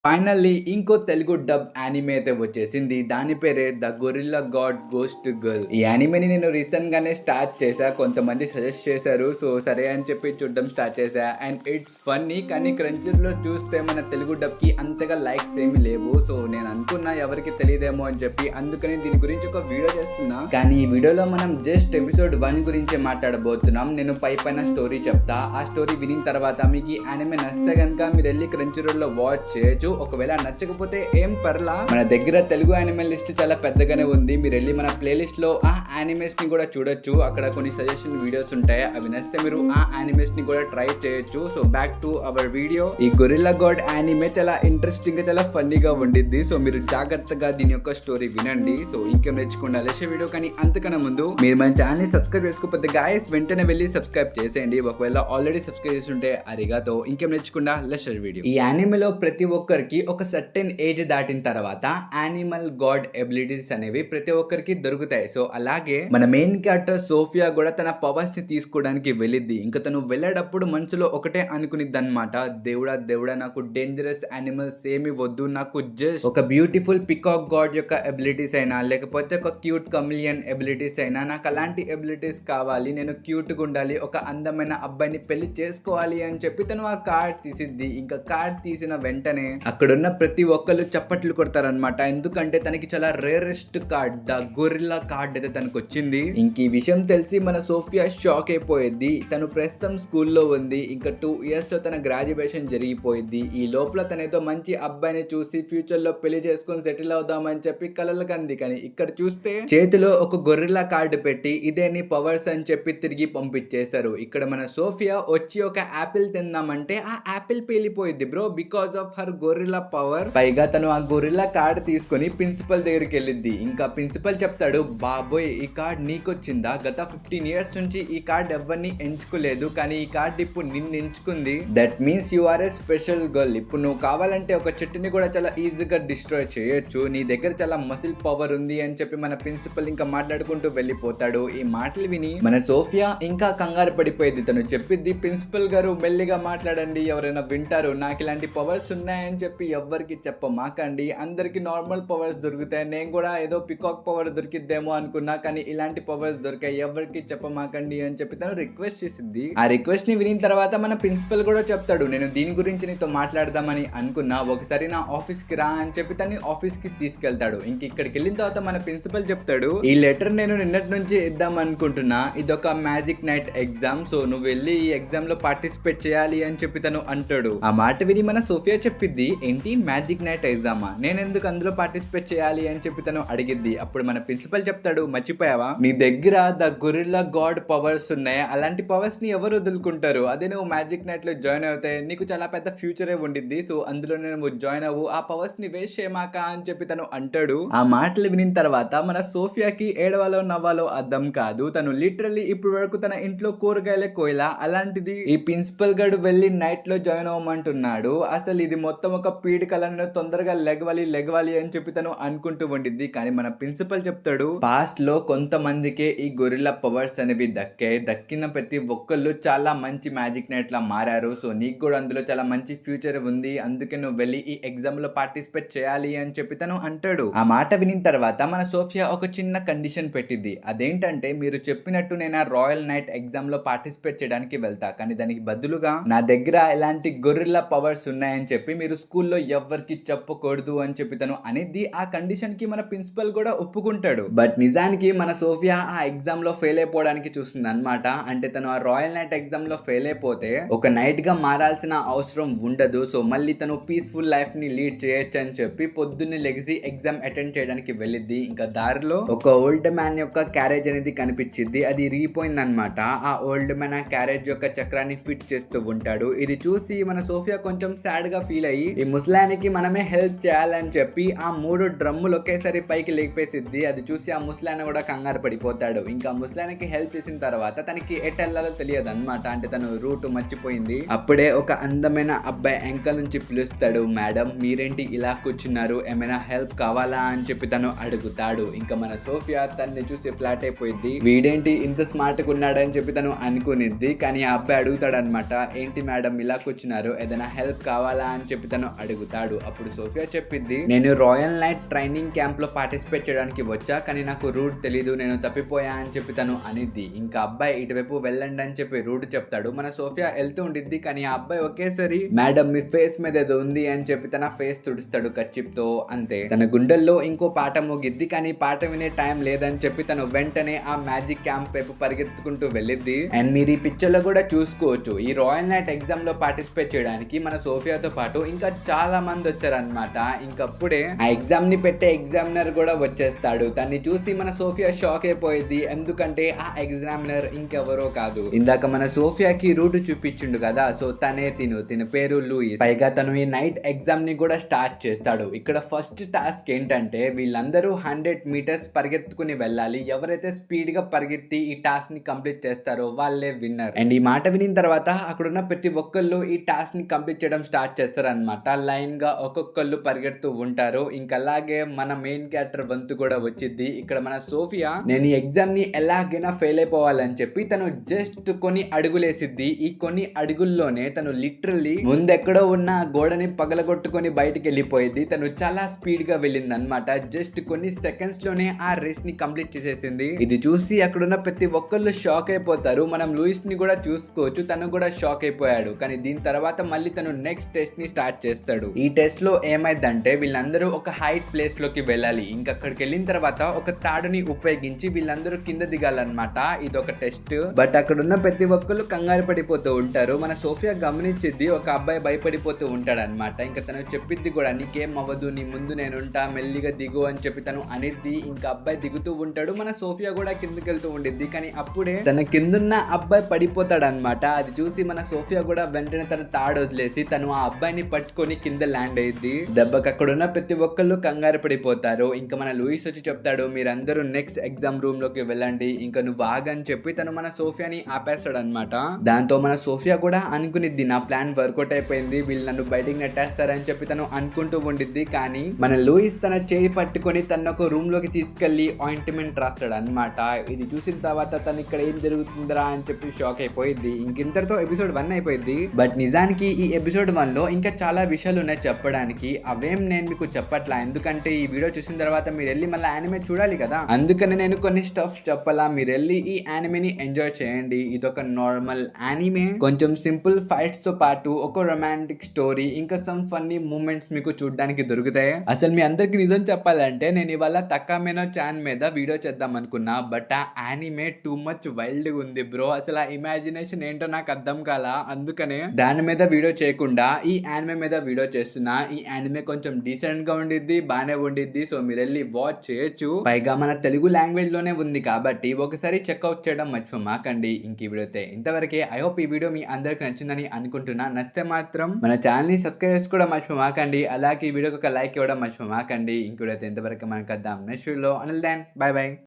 Finally ఇంకో Telugu dub anime అయితే వచ్చేసింది. దాని పేరే the gorilla god ghost girl. ఈ యానిమేని నేను రీసెంట్ గానే స్టార్ట్ చేశా. కొంతమంది సజెస్ట్ చేశారు. సో సరే అని చెప్పి చూడడం స్టార్ట్ చేశా. And it's funny. కానీ క్రంచీలో చూస్తే మన తెలుగు డబ్ కి అంతగా లైక్స్ ఏమి లేవు. సో నేను అనుకున్నా ఎవరికి తెలియదేమో అని చెప్పి, అందుకని దీని గురించి ఒక వీడియో చేస్తున్నా. కానీ ఈ వీడియోలో మనం జస్ట్ ఎపిసోడ్ 1 గురించే మాట్లాడబోతున్నాం. నేను పైన స్టోరీ చెప్తా. ఆ స్టోరీ వినిన తర్వాత మీకు ఈ యానిమే నచ్చితే కనుక మీరు వెళ్ళి క్రంచీలో వాచ్ చేయొచ్చు. ఒకవేళ నచ్చకపోతే ఏం పర్లా. మన దగ్గర తెలుగు యానిమే లిస్ట్ చాలా పెద్దగానే ఉంది. మీరు వెళ్ళి మన ప్లేలిస్ట్ లో ఆ యానిమేస్ ని కూడా చూడొచ్చు. అక్కడ కొన్ని సజెషన్ వీడియోస్ ఉంటాయి. అవి నచ్చితే మీరు ఆ యానిమేస్ ని కూడా ట్రై చేయొచ్చు. So back to our video. ఈ గొరిల్లా గాడ్ యానిమే చాలా ఇంట్రెస్టింగ్ గా, చాలా ఫన్నీగా ఉండిద్ది. సో మీరు జాగ్రత్తగా దీని యొక్క స్టోరీ వినండి. సో ఇంకేం నేర్చుకోండి లేచే వీడియో. కానీ అంతకన్నా ముందు మీరు మన ఛానల్ ని సబ్స్క్రైబ్ చేసుకోకపోతే గాయస్ వెంటనే వెళ్ళి సబ్స్క్రైబ్ చేసేయండి. ఒకవేళ ఆల్రెడీ సబ్స్క్రైబ్ చేసి ఉంటే అరిగాతో. ఇంకేం నేర్చుకుండా లెట్స్ వీడియో. ఈ యానిమేలో ప్రతి ఒక్కరికి ఒక సర్టెన్ ఏజ్ దాటిన తర్వాత యానిమల్ గాడ్ ఎబిలిటీస్ అనేవి ప్రతి ఒక్కరికి దొరుకుతాయి. సో అలాగే మన మెయిన్ క్యారెక్టర్ సోఫియా కూడా తన పవర్స్ ని తీసుకోవడానికి వెళ్ళిద్ది. ఇంకా తను వెళ్ళేటప్పుడు మనసులో ఒకటే అనుకునిద్ది అనమాట, దేవుడా దేవుడా నాకు డేంజరస్ యానిమల్స్ ఏమి వద్దు, నాకు జస్ట్ ఒక బ్యూటిఫుల్ పికాక్ గాడ్ యొక్క ఎబిలిటీస్ అయినా లేకపోతే ఒక క్యూట్ కమిలియన్ ఎబిలిటీస్ అయినా, నాకు అలాంటి ఎబిలిటీస్ కావాలి, నేను క్యూట్ గా ఉండాలి, ఒక అందమైన అబ్బాయిని పెళ్లి చేసుకోవాలి అని చెప్పి తను ఆ కార్డ్ తీసిద్ది. ఇంకా కార్డ్ తీసిన వెంటనే అక్కడున్న ప్రతి ఒక్కళ్ళు చప్పట్లు కొడతారనమాట. ఎందుకంటే తనకి చాలా rarest card, the gorilla card అయితే తనకు వచ్చింది. ఇంక ఈ విషయం తెలిసి మన సోఫియా షాక్ అయిపోయింది. తను ప్రస్తుతం స్కూల్లో ఉంది. ఇంకా 2 years లో తన గ్రాడ్యుయేషన్ జరిగిపోయింది. ఈ లోపల తనేదో మంచి అబ్బాయిని చూసి ఫ్యూచర్ లో పెళ్లి చేసుకొని సెటిల్ అవుదామని చెప్పి కలలు కంది. కానీ ఇక్కడ చూస్తే చేతిలో ఒక గొరిల్లా కార్డు పెట్టి ఇదే నీ పవర్స్ అని చెప్పి తిరిగి పంపించేశారు. ఇక్కడ మన సోఫియా వచ్చి ఒక యాపిల్ తిందామంటే ఆ యాపిల్ పేలిపోయింది bro, because of her gorilla power. పైగా తను ఆ గొరిల్లా కార్డ్ తీసుకొని ప్రిన్సిపల్ దగ్గరికి వెళ్ళింది. ఇంకా ప్రిన్సిపల్ చెప్తాడు, బాబోయ్ ఈ కార్డ్ నీకొచ్చిందా? గత 15 years నుంచి ఈ కార్డ్ ఎవరిని ఎంచుకోలేదు, కానీ ఈ కార్డ్ ఇప్పుడు నిన్ను ఎంచుకుంది. That means you are a special girl. ఇప్పుడు నువ్వు కావాలంటే ఒక చెట్టుని కూడా చాలా ఈజీగా డిస్ట్రాయ్ చేయొచ్చు. నీ దగ్గర చాలా మసిల్ పవర్ ఉంది అని చెప్పి మన ప్రిన్సిపల్ ఇంకా మాట్లాడుకుంటూ వెళ్ళిపోతాడు. ఈ మాటలు విని మన సోఫియా ఇంకా కంగారు పడిపోయింది. తను చెప్పిద్ది, ప్రిన్సిపల్ గారు మెల్లిగా మాట్లాడండి, ఎవరైనా వింటారు, నాకు ఇలాంటి పవర్స్ ఉన్నాయని చెప్పి ఎవ్వరికి చెప్పమాకండి, అందరికి నార్మల్ పవర్స్ దొరుకుతాయి, నేను కూడా ఏదో పికాక్ పవర్ దొరికిద్దేమో అనుకున్నా, కానీ ఇలాంటి పవర్స్ దొరికాయి, ఎవరికి చెప్పమాకండి అని చెప్పి తను రిక్వెస్ట్ చేసింది. ఆ రిక్వెస్ట్ ని వినిన తర్వాత మన ప్రిన్సిపల్ కూడా చెప్తాడు, నేను దీని గురించి నీతో మాట్లాడదామని అనుకున్నా, ఒకసారి నా ఆఫీస్ కి రా అని చెప్పి తను ఆఫీస్ కి తీసుకెళ్తాడు. ఇంక ఇక్కడికి వెళ్ళిన తర్వాత మన ప్రిన్సిపల్ చెప్తాడు, ఈ లెటర్ నేను నిన్నటి నుంచి ఇద్దాం అనుకుంటున్నా, ఇదొక మ్యాజిక్ నైట్ ఎగ్జామ్, సో నువ్వు వెళ్ళి ఈ ఎగ్జామ్ లో పార్టిసిపేట్ చేయాలి అని చెప్పి తను అంటాడు. ఆ మాట విని మన సోఫియా చెప్పిద్ది, ఏంటి మ్యాజిక్ నైట్ ఎగ్జామా, నేను ఎందుకు అందులో పార్టిసిపేట్ చేయాలి అని చెప్పి తను అడిగిద్ది. అప్పుడు మన ప్రిన్సిపల్ చెప్తాడు, మర్చిపోయావా, నీ దగ్గర ద గొరిల్లా గాడ్ పవర్స్ ఉన్నాయి, అలాంటి పవర్స్ ని ఎవరు వదులుకుంటారు, అదే నువ్వు మ్యాజిక్ నైట్ లో జాయిన్ అవుతాయి, నీకు చాలా పెద్ద ఫ్యూచరే ఉండిద్ది, సో అందులో నువ్వు జాయిన్ అవ్వు, ఆ పవర్స్ ని వేస్ట్ చేయమాక అని చెప్పి తను అంటాడు. ఆ మాటలు వినిన తర్వాత మన సోఫియాకి ఏడవాలో నవ్వాలో అర్థం కాదు. తను లిటరల్లీ ఇప్పుడు వరకు తన ఇంట్లో కూరగాయలే కోయలా, అలాంటిది ఈ ప్రిన్సిపల్ గడు వెళ్ళి నైట్ లో జాయిన్ అవ్వమంటున్నాడు. అసలు ఇది మొత్తం ఒక పీడికలను తొందరగా లెగవాలి అని చెప్పి తను అనుకుంటూ ఉండిద్ది. కానీ మన ప్రిన్సిపల్ చెప్తాడు, పాస్ట్ లో కొంతమందికే ఈ గొరిల్లా పవర్స్ అనేవి దక్కిన ప్రతి ఒక్కళ్ళు చాలా మంచి మ్యాజిక్ నైట్ లా మారారు, సో నీకు కూడా అందులో చాలా మంచి ఫ్యూచర్ ఉంది, అందుకే నువ్వు వెళ్ళి ఈ ఎగ్జామ్ లో పార్టిసిపేట్ చేయాలి అని చెప్పి తను అంటాడు. ఆ మాట వినిన తర్వాత మన సోఫియా ఒక చిన్న కండిషన్ పెట్టింది. అదేంటంటే, మీరు చెప్పినట్టు నేను ఆ రాయల్ నైట్ ఎగ్జామ్ లో పార్టిసిపేట్ చేయడానికి వెళ్తా, కానీ దానికి బదులుగా నా దగ్గర ఇలాంటి గొరిల్లా పవర్స్ ఉన్నాయని చెప్పి మీరు స్కూల్లో ఎవ్వరికి చెప్పకూడదు అని చెప్పి తను అనేది. ఆ కండిషన్ కి మన ప్రిన్సిపల్ కూడా ఒప్పుకుంటాడు. బట్ నిజానికి మన సోఫియా ఆ ఎగ్జామ్ లో ఫెయిల్ అయిపోవడానికి చూస్తుంది అనమాట. అంటే తను ఆ రాయల్ నైట్ ఎగ్జామ్ లో ఫెయిల్ అయిపోతే ఒక నైట్ గా మారాల్సిన అవసరం ఉండదు, సో మళ్ళీ తను పీస్ఫుల్ లైఫ్ ని లీడ్ చేయొచ్చు అని చెప్పి పొద్దున్నే లెగిసి ఎగ్జామ్ అటెండ్ చేయడానికి వెళ్ళిద్ది. ఇంకా దారిలో ఒక ఓల్డ్ మ్యాన్ యొక్క క్యారేజ్ అనేది కనిపించింది. అది ఇరిగిపోయింది అనమాట. ఆ ఓల్డ్ మ్యాన్ ఆ క్యారేజ్ యొక్క చక్రాన్ని ఫిట్ చేస్తూ ఉంటాడు. ఇది చూసి మన సోఫియా కొంచెం సాడ్ గా ఫీల్ అయ్యి ఈ ముస్లానికి మనమే హెల్ప్ చేయాలని చెప్పి ఆ 3 డ్రమ్ములు ఒకేసారి పైకి లేపేసిద్ది. అది చూసి ఆ ముస్లాన్ కూడా కంగారు పడిపోతాడు. ఇంకా ముస్లానికి హెల్ప్ చేసిన తర్వాత తనకి ఎటెల్లాలో తెలియదు అనమాట. అంటే తను రూట్ మర్చిపోయింది. అప్పుడే ఒక అందమైన అబ్బాయి వెనక నుంచి పిలుస్తాడు, మేడం మీరేంటి ఇలా కూర్చున్నారు, ఏమైనా హెల్ప్ కావాలా అని చెప్పి తను అడుగుతాడు. ఇంకా మన సోఫియా తన్ని చూసి ఫ్లాట్ అయిపోయింది. వీడేంటి ఇంత స్మార్ట్ గా ఉన్నాడని చెప్పి తను అనుకునిద్ది. కానీ ఆ అబ్బాయి అడుగుతాడు అనమాట, ఏంటి మేడం ఇలా కూర్చున్నారు, ఏదైనా హెల్ప్ కావాలా అని చెప్పి తను తను అడుగుతాడు. అప్పుడు సోఫియా చెప్పిద్ది, నేను రాయల్ నైట్ ట్రైనింగ్ క్యాంప్ లో పార్టిసిపేట్ చేయడానికి వచ్చా, కానీ నాకు రూట్ తెలీదు, నేను తప్పిపోయా అని చెప్పి తను అనిద్ది. ఇంకా అబ్బాయి ఇటువైపు వెళ్ళండి అని చెప్పి రూట్ చెప్తాడు. మన సోఫియా వెళ్తూ ఉండిద్ది, కానీ ఆ అబ్బాయి ఒకేసారి మేడం మీ ఫేస్ మీద ఏదో ఉంది అని చెప్పి తన ఫేస్ తుడుస్తాడు కచ్చిప్ తో. అంతే, తన గుండెల్లో ఇంకో పాట మోగిద్ది, కానీ పాట వినే టైం లేదని చెప్పి తను వెంటనే ఆ మ్యాజిక్ క్యాంప్ వైపు పరిగెత్తుకుంటూ వెళ్ళిద్ది. అండ్ మీరు ఈ పిక్చర్ లో కూడా చూసుకోవచ్చు, ఈ రాయల్ నైట్ ఎగ్జామ్ లో పార్టిసిపేట్ చేయడానికి మన సోఫియాతో పాటు ఇంకా చాలా మంది వచ్చారనమాట. ఇంకప్పుడే ఆ ఎగ్జామ్ ని పెట్టే ఎగ్జామినర్ కూడా వచ్చేస్తాడు. తన్ని చూసి మన సోఫియా షాక్ అయిపోయింది, ఎందుకంటే ఆ ఎగ్జామినర్ ఇంకెవరో కాదు, ఇందాక మన సోఫియాకి రూట్ చూపించిండు కదా, సో తనే తిన పేరు లూయిస్. పైగా తను ఈ నైట్ ఎగ్జామ్ ని కూడా స్టార్ట్ చేస్తాడు. ఇక్కడ ఫస్ట్ టాస్క్ ఏంటంటే వీళ్ళందరూ 100 మీటర్స్ పరిగెత్తుకుని వెళ్ళాలి. ఎవరైతే స్పీడ్ గా పరిగెత్తి ఈ టాస్క్ ని కంప్లీట్ చేస్తారో వాళ్ళే విన్నర్. అండ్ ఈ మాట వినిన తర్వాత అక్కడున్న ప్రతి ఒక్కళ్ళు ఈ టాస్క్ ని కంప్లీట్ చేయడం స్టార్ట్ చేస్తారనమాట. లైన్ గా ఒక్కొక్కళ్ళు పరిగెడుతూ ఉంటారు. ఇంకా అలాగే మన మెయిన్ క్యారెక్టర్ వంతు కూడా వచ్చింది. ఇక్కడ మన సోఫియా నేను ఈ ఎగ్జామ్ ని ఎలాగైనా ఫెయిల్ అయిపోవాలని చెప్పి తను జస్ట్ కొన్ని అడుగులేసిద్ది. ఈ కొన్ని అడుగుల్లోనే తను లిటరల్లీ ముందెక్కడో ఉన్న గోడని పగలగొట్టుకొని బయటికి వెళ్ళిపోయింది. తను చాలా స్పీడ్ గా వెళ్ళింది అనమాట. జస్ట్ కొన్ని సెకండ్స్ లోనే ఆ రేస్ ని కంప్లీట్ చేసేసింది. ఇది చూసి అక్కడున్న ప్రతి ఒక్కళ్ళు షాక్ అయిపోతారు. మనం లూయిస్ ని కూడా చూసుకోవచ్చు, తను కూడా షాక్ అయిపోయాడు. కానీ దీని తర్వాత మళ్ళీ తను నెక్స్ట్ టెస్ట్ ని స్టార్ట్ చేస్తాడు. ఈ టెస్ట్ లో ఏమైందంటే వీళ్ళందరూ ఒక హైట్ ప్లేస్ లోకి వెళ్ళాలి. ఇంకా అక్కడికి వెళ్ళిన తర్వాత ఒక తాడుని ఉపయోగించి వీళ్ళందరూ కింద దిగాలన్నమాట. ఇది ఒక టెస్ట్. బట్ అక్కడ ఉన్న ప్రతి ఒక్కళ్ళు కంగారు పడిపోతూ ఉంటారు. మన సోఫియా గమనించిద్ది, ఒక అబ్బాయి భయపడిపోతూ ఉంటాడు అనమాట. ఇంకా తను చెప్పిద్ది కూడా, నీకేం అవ్వదు, నీ ముందు నేనుంటా, మెల్లిగా దిగు అని చెప్పి తను అనిద్ది. ఇంకా అబ్బాయి దిగుతూ ఉంటాడు, మన సోఫియా కూడా కిందకి వెళ్తూ ఉండిద్ది. కానీ అప్పుడే తన కిందున్న అబ్బాయి పడిపోతాడు అనమాట. అది చూసి మన సోఫియా కూడా వెంటనే తన తాడు వదిలేసి తను ఆ అబ్బాయిని పట్టుకొని కింద ల్యాండ్ అయ్యిద్ది. దెబ్బకి అక్కడ ఉన్న ప్రతి ఒక్కళ్ళు కంగారు పడిపోతారు. ఇంకా మన లూయిస్ వచ్చి చెప్తాడు, మీరందరూ నెక్స్ట్ ఎగ్జామ్ రూమ్ లోకి వెళ్ళండి, ఇంకా నువ్వు ఆగని చెప్పి తను మన సోఫియాని ఆపేస్తాడు అనమాట. దాంతో మన సోఫియా కూడా అనుకునిద్ది, నా ప్లాన్ వర్కౌట్ అయిపోయింది, వీళ్ళు నన్ను బయటికి నెట్టేస్తారని చెప్పి తను అనుకుంటూ ఉండిద్ది. కానీ మన లూయిస్ తన చేయి పట్టుకొని తన ఒక రూమ్ లోకి తీసుకెళ్లి ఆయింట్మెంట్ రాస్తాడు అనమాట. ఇది చూసిన తర్వాత తను ఇక్కడ ఏం జరుగుతుందిరా అని చెప్పి షాక్ అయిపోయింది. ఇంకింతటితో ఎపిసోడ్ 1 అయిపోయింది. బట్ నిజానికి ఈ ఎపిసోడ్ 1 లో ఇంకా చాలా విషయాలు ఉన్నాయి చెప్పడానికి. అవేం నేను మీకు చెప్పట్లా, ఎందుకంటే ఈ వీడియో చూసిన తర్వాత మీరు వెళ్ళి మళ్ళీ యానిమే చూడాలి కదా, అందుకని నేను కొన్ని స్టఫ్ చెప్పాలా. మీరు వెళ్ళి ఈ యానిమేని ఎంజాయ్ చేయండి. ఇదొక నార్మల్ యానిమే, కొంచెం సింపుల్ ఫైట్స్ తో పాటు ఒక రొమాంటిక్ స్టోరీ, ఇంకా సమ్ ఫన్నీ మూమెంట్స్ మీకు చూడడానికి దొరుకుతాయి. అసలు మీ అందరికి నిజం చెప్పాలంటే నేను ఇవాళ తకామేనో చాన్ మీద వీడియో చేద్దాం అనుకున్నా, బట్ ఆ యానిమే టూ మచ్ వైల్డ్ గా ఉంది బ్రో. అసలు ఆ ఇమాజినేషన్ ఏంటో నాకు అర్థం కాలా, అందుకనే దాని మీద వీడియో చేయకుండా ఈ యానిమే మీద వీడియో చేస్తున్నా. ఈ యానిమే కొంచెం డీసెంట్ గా ఉండిద్ది, బానే ఉండిద్ది, సో మీరు వెళ్ళి వాచ్ చేయొచ్చు. పైగా మన తెలుగు లాంగ్వేజ్ లోనే ఉంది కాబట్టి ఒకసారి చెక్అవుట్ చేయడం మర్చిపోమాకండి. ఇంక ఈ వీడియో అయితే ఇంతవరకే. ఐ హోప్ ఈ వీడియో మీ అందరికి నచ్చిందని అనుకుంటున్నా. నచ్చితే మాత్రం మన ఛానల్ ని సబ్స్క్రైబ్ చేసుకోవడం మర్చిపోమాకండి. అలాగే ఈ వీడియోకి ఒక లైక్ ఇవ్వడం మర్చిపోమాకండి. ఇంక వీడియో అయితే ఇంతవరకు మనకు వద్దాం నెక్స్ట్ వీడియోలో. Until then bye by.